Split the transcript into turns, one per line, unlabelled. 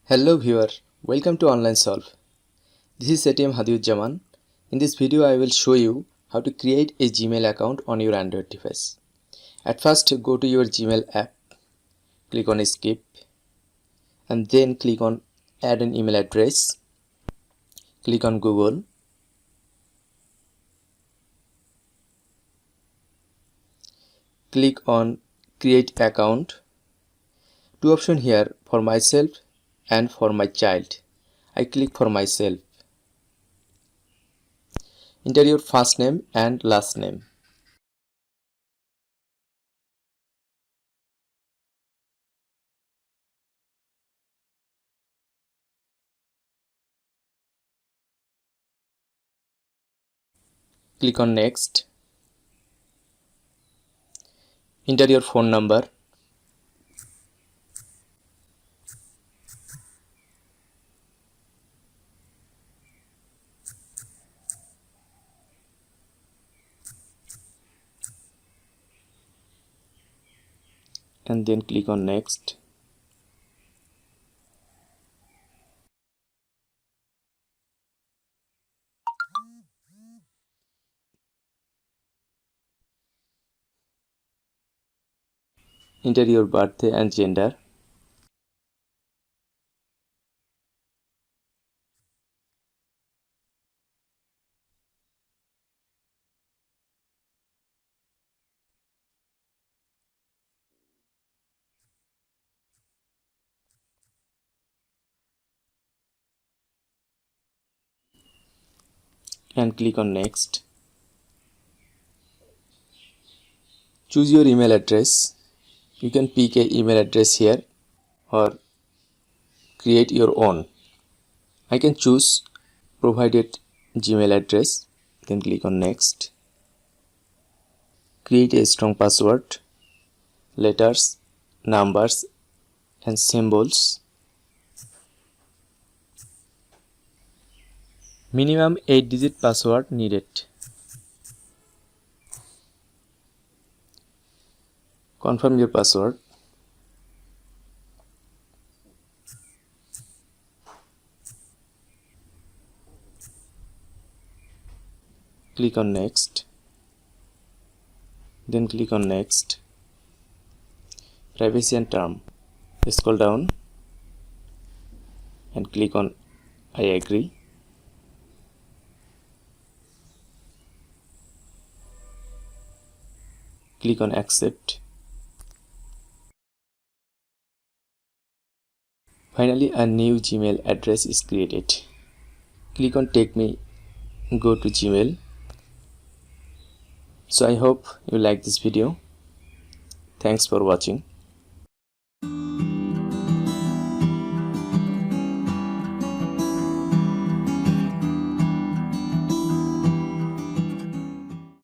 Hello viewer, welcome to Online Solve. This is ATM Hadiuzzaman. In this video I will show you how to create a Gmail account on your Android device. At first go to your Gmail app, click on Skip and then click on Add an email address. Click on Google. Click on Create Account. Two options here, for myself and for my child. I click for myself. Enter your first name and last name. Click on Next. Enter your phone number. And then click on Next. Enter your birthday and gender. And click on Next. Choose your email address. You can pick a email address here or create your own. I can choose provided Gmail address. Then click on Next. Create a strong password, letters, numbers and symbols. Minimum 8-digit password needed. Confirm your password. Click on Next. Then click on Next. Privacy and term. Scroll down and click on I agree. Click on Accept. Finally, a new Gmail address is created. Click on Take Me, go to Gmail. So I hope you like this video. Thanks for watching.